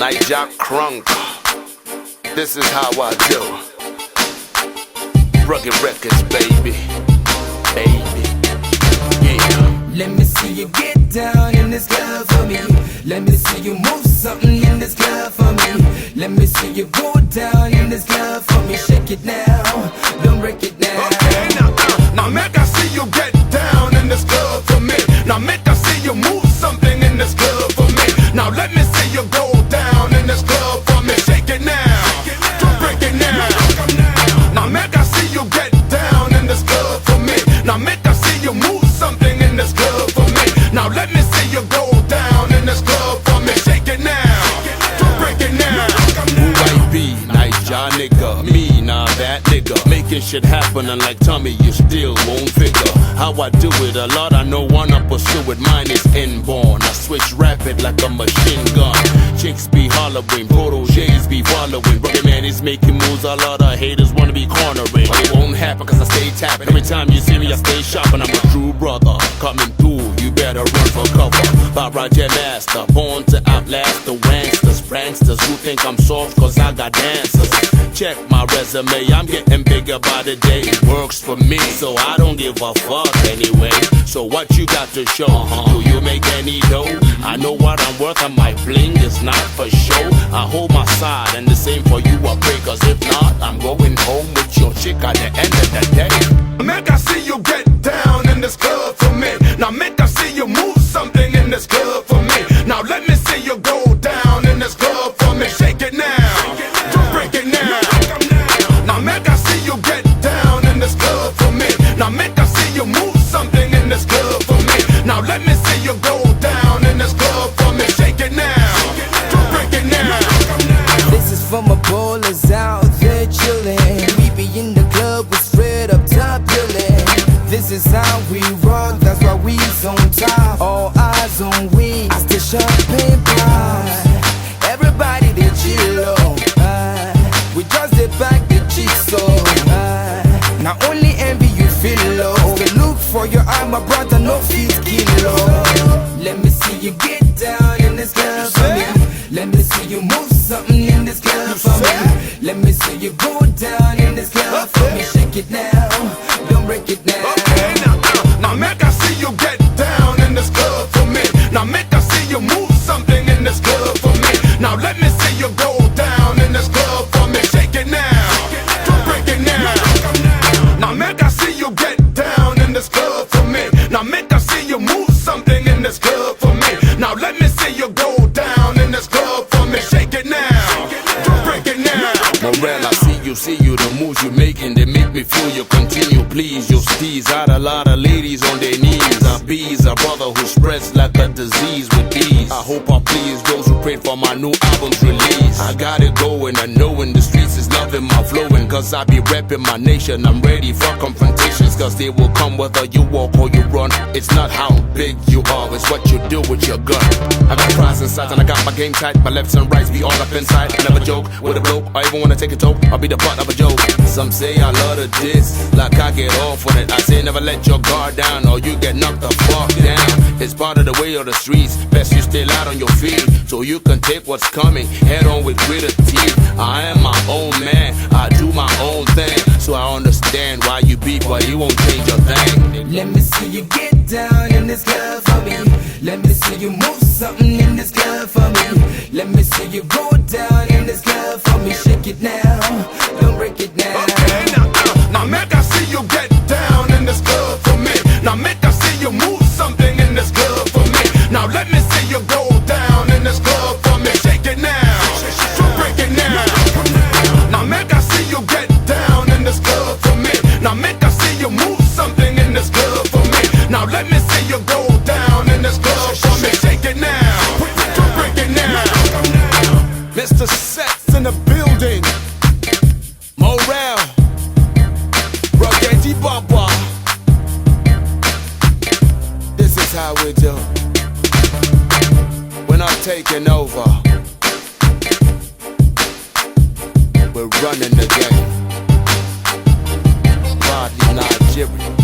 Naija Crunk. This is how I do. Rugged Records, baby. Baby. Yeah. Let me see you get down in this club for me. Let me see you move something in this club for me. Let me see you go down in this club for me. Shake it now, don't break it now. Okay, now make I see you get down in this club for me. Now make I see you move something in this club for me. Now let me see you go down in this club for me. Shake it now, don't break it now. Now make I see you get down in this club for me. Now make I see you move something in this club for me. Now let me see you go down in this club for me. Shake it now, don't break it now. Who I be? Naija nigga, me nah that nigga. Making shit happen and like Tommy, you still won't figure how I do it. A lot I know, wanna pursue it. Mine is inborn. I switch rapid like a machine gun. Chicks be hollering, proteges be following. Rugged man is making moves. A lot of haters wanna be cornering, but it won't happen cause I stay tapping. Every time you see me, I stay sharp and I'm a true brother coming through. You better run for cover. By Roger Master, born to outlast the wanksters, pranksters who think I'm soft cause I got dancers. Check my resume, I'm getting bigger by the day. It works for me, so I don't give a fuck anyway. So what you got to show? Do you make any dough? I know what I'm worth and my bling is not for show. I hold my side and the same for you, I pray. Cause if not, I'm going home with your chick at the end of the day. Make I see you get down in this club for me. Now make I see you move something in this club for me. Now let me see you go down in this club for me. Shake it now, don't break it now. Now make I see you get down in this club for me. Now make I see you move something in this club for me. Now let me see you go down in this club for me. Shake it now, don't break it now. This is for my ballers out there chillin'. We be in the club with straight up top billin'. This is how we rock, that's why we's on top. All eyes on we, the champagne blind. Everybody they chill on. We just did back the cheeks so. Now only envy you feel low. So look for your eye, my brother, no feet kilo. Let me see you get down in this club for me. Let me see you move something in this club for me. Let me see you go down in this club for me. Shake it now, don't break it now. Okay, now make I see you get down in this club for me. Now make I see you move something in this club for me. Now let me see you go down in this club for me. Shake it now, don't break it now. Now make I see you get down in this club for me. Now make I see you move something in this club for me. Now let me see you go down in this club for me. Shake it now, don't break it now. Morel, I see you, the moves you're making, they make me feel you continue. Please, your steez out a lot of ladies on their knees. I bees a brother who spreads like a disease with ease. I hope I please those who prayed for my new album's release. I got it going, I know in the streets is loving my flowing. Cause I be repping my nation, I'm ready for confrontations. Cause they will come whether you walk or you run. It's not how big you are, it's what you do with your gun. I got prize inside and I got my game tight. My lefts and rights be all up inside. I never joke with a bloke, I even wanna take a toke. I'll be the butt of a joke. Some say I love to diss, like I get off on it. I say never let your guard down or you get knocked the fuck down. It's part of the way of the streets, best you stay out on your feet. So you can take what's coming, head on with gritted teeth. I am my own man, I do my own thing. So I understand why you beat, but you won't change a thing. Let me see you get down in this club for me. Let me see you move something in this club for me. Let me see you go down in this club for me. Shake it now, don't break it now. Okay, now make I see you get down in this club for me. Now make I see you move something in this club for me. Now let me see you go down in this club for me. Shake it now, don't break it now. Now make I see you get down in this club for me. Now make I see you move something in this club for me. Now let me see you go down in this club for me. Shake it now, don't break it now. Mr. Sets in the building. Morel, Rugged Baba. This is how we do. We're not taking over. We're running the game. Body Nigeria.